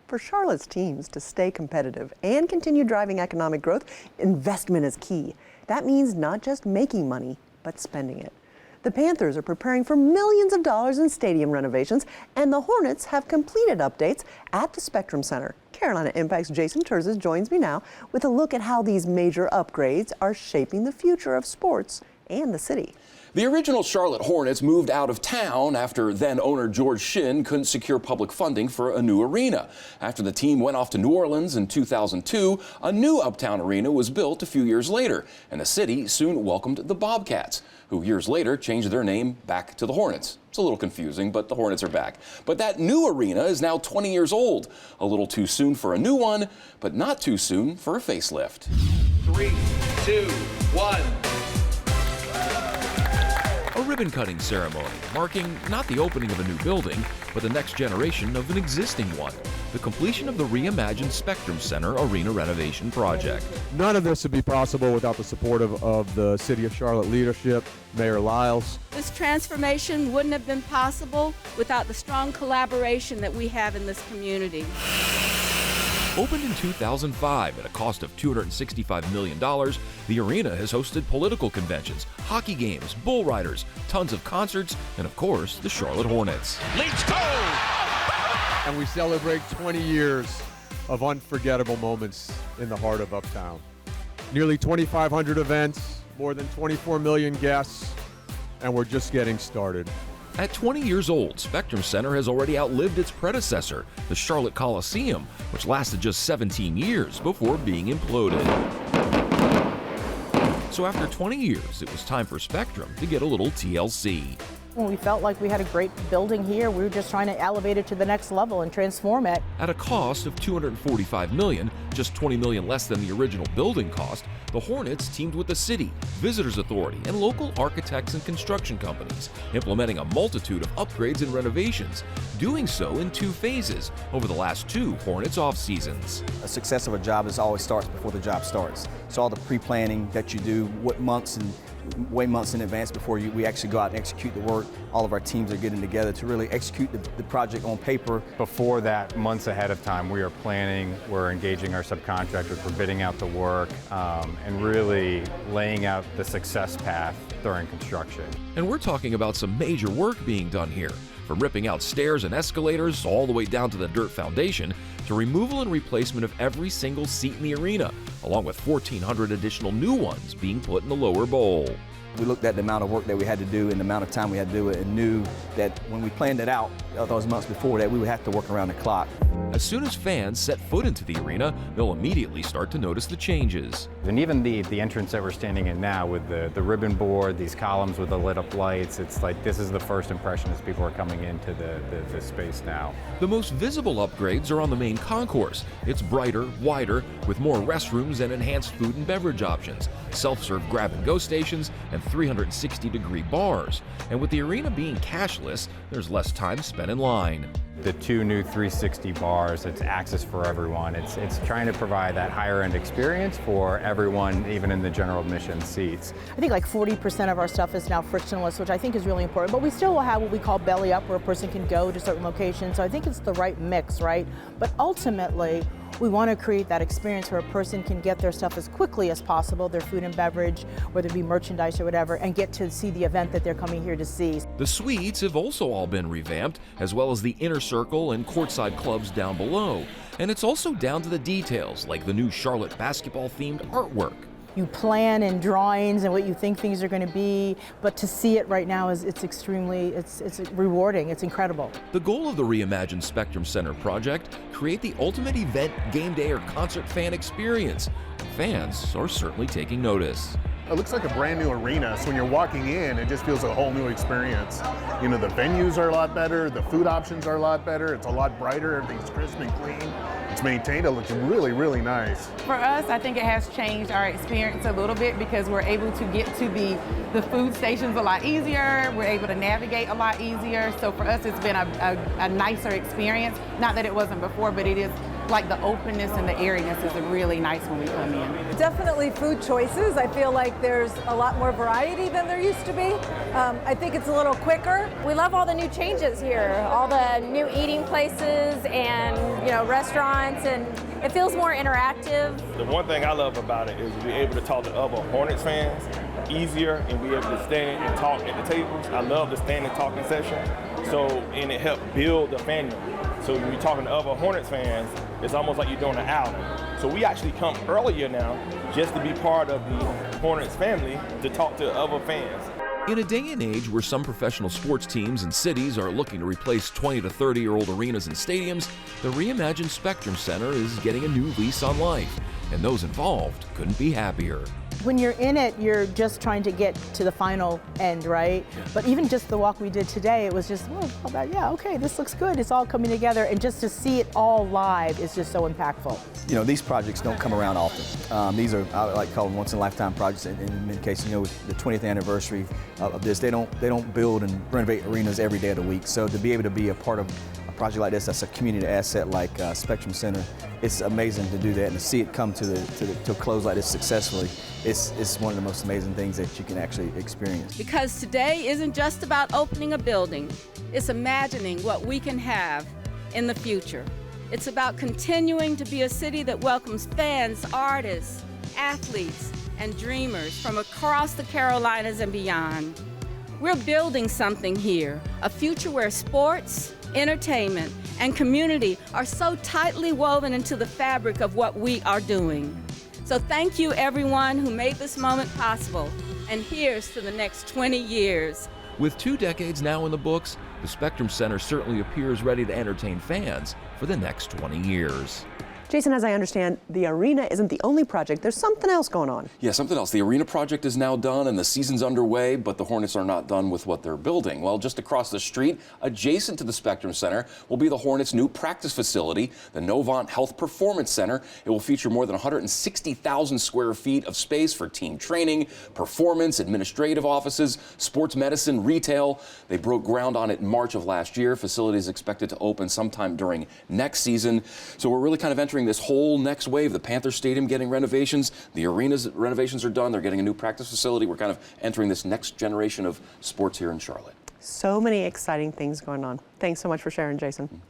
For Charlotte's teams to stay competitive and continue driving economic growth, investment is key. That means not just making money, but spending it. The Panthers are preparing for millions of dollars in stadium renovations, and the Hornets have completed updates at the Spectrum Center. Carolina Impact's Jason Terzis joins me now with a look at how these major upgrades are shaping the future of sports and the city. The original Charlotte Hornets moved out of town after then-owner George Shinn couldn't secure public funding for a new arena. After the team went off to New Orleans in 2002, a new Uptown arena was built a few years later, and the city soon welcomed the Bobcats, who years later changed their name back to the Hornets. It's a little confusing, but the Hornets are back. But that new arena is now 20 years old. A little too soon for a new one, but not too soon for a facelift. 3, 2, 1. A ribbon-cutting ceremony marking not the opening of a new building, but the next generation of an existing one. The completion of the reimagined Spectrum Center arena renovation project. None of this would be possible without the support of the City of Charlotte leadership, Mayor Lyles. This transformation wouldn't have been possible without the strong collaboration that we have in this community. Opened in 2005 at a cost of $265 million, the arena has hosted political conventions, hockey games, bull riders, tons of concerts, and of course, the Charlotte Hornets. Let's go! And we celebrate 20 years of unforgettable moments in the heart of Uptown. Nearly 2,500 events, more than 24 million guests, and we're just getting started. At 20 years old, Spectrum Center has already outlived its predecessor, the Charlotte Coliseum, which lasted just 17 years before being imploded. So after 20 years, it was time for Spectrum to get a little TLC. When we felt like we had a great building here, we were just trying to elevate it to the next level and transform it. At a cost of $245 million, just $20 million less than the original building cost, the Hornets teamed with the city, Visitors Authority, and local architects and construction companies, implementing a multitude of upgrades and renovations, doing so in 2 phases over the last 2 Hornets off seasons. A success of a job always starts before the job starts. So all the pre-planning that you do, months in advance before we actually go out and execute the work. All of our teams are getting together to really execute the project on paper. Before that, months ahead of time, we are planning, we're engaging our subcontractors, we're bidding out the work, and really laying out the success path during construction. And we're talking about some major work being done here, from ripping out stairs and escalators all the way down to the dirt foundation, to removal and replacement of every single seat in the arena, along with 1,400 additional new ones being put in the lower bowl. We looked at the amount of work that we had to do and the amount of time we had to do it, and knew that when we planned it out, those months before that, we would have to work around the clock. As soon as fans set foot into the arena, they'll immediately start to notice the changes. And even the entrance that we're standing in now with the ribbon board, these columns with the lit up lights, it's like this is the first impression as people are coming into the space now. The most visible upgrades are on the main concourse. It's brighter, wider, with more restrooms and enhanced food and beverage options, self-serve grab-and-go stations, and 360-degree bars. And with the arena being cashless, there's less time spent in line. The 2 new 360 bars, it's access for everyone. It's trying to provide that higher end experience for everyone, even in the general admission seats. I think like 40% of our stuff is now frictionless, which I think is really important, but we still will have what we call belly up, where a person can go to certain locations. So I think it's the right mix, right? But ultimately, we want to create that experience where a person can get their stuff as quickly as possible, their food and beverage, whether it be merchandise or whatever, and get to see the event that they're coming here to see. The suites have also all been revamped, as well as the inner circle and courtside clubs down below. And it's also down to the details, like the new Charlotte basketball-themed artwork. You plan in drawings and what you think things are going to be, but to see it right now it's extremely rewarding. It's incredible. The goal of the reimagined Spectrum Center project: create the ultimate event, game day, or concert fan experience. Fans are certainly taking notice. It looks like a brand new arena, so when you're walking in, it just feels a whole new experience. You know, the venues are a lot better, the food options are a lot better, it's a lot brighter, everything's crisp and clean. It's maintained, it looks really, really nice. For us, I think it has changed our experience a little bit because we're able to get to the food stations a lot easier, we're able to navigate a lot easier, so for us it's been a nicer experience. Not that it wasn't before, but it is like the openness and the airiness is really nice when we come in. Definitely food choices. I feel like there's a lot more variety than there used to be. I think it's a little quicker. We love all the new changes here, all the new eating places and restaurants, and it feels more interactive. The one thing I love about it is to be able to talk to other Hornets fans easier and be able to stand and talk at the tables. I love the stand and talking session. And it helped build the fandom. So when you're talking to other Hornets fans, it's almost like you're doing an outing. So we actually come earlier now just to be part of the Hornets family to talk to other fans. In a day and age where some professional sports teams and cities are looking to replace 20 to 30-year-old arenas and stadiums, the reimagined Spectrum Center is getting a new lease on life, and those involved couldn't be happier. When you're in it, you're just trying to get to the final end, right? But even just the walk we did today, it was just, yeah, okay, this looks good. It's all coming together, and just to see it all live is just so impactful. These projects don't come around often. These are, I like to call them once-in-a-lifetime projects. In many cases, with the 20th anniversary of this, they don't build and renovate arenas every day of the week. So to be able to be a part of a project like this, that's a community asset like Spectrum Center, it's amazing to do that, and to see it come to a close like this successfully. It's one of the most amazing things that you can actually experience. Because today isn't just about opening a building, it's imagining what we can have in the future. It's about continuing to be a city that welcomes fans, artists, athletes, and dreamers from across the Carolinas and beyond. We're building something here, a future where sports, entertainment, and community are so tightly woven into the fabric of what we are doing. So thank you, everyone who made this moment possible, and here's to the next 20 years. With 2 decades now in the books, the Spectrum Center certainly appears ready to entertain fans for the next 20 years. Jason, as I understand, the arena isn't the only project. There's something else going on. Yeah, something else. The arena project is now done and the season's underway, but the Hornets are not done with what they're building. Well, just across the street, adjacent to the Spectrum Center, will be the Hornets' new practice facility, the Novant Health Performance Center. It will feature more than 160,000 square feet of space for team training, performance, administrative offices, sports medicine, retail. They broke ground on it in March of last year. Facility is expected to open sometime during next season. So we're really kind of entering this whole next wave. The Panther Stadium getting renovations, the arena's renovations are done, they're getting a new practice facility. We're kind of entering this next generation of sports here in Charlotte. So many exciting things going on. Thanks so much for sharing, Jason.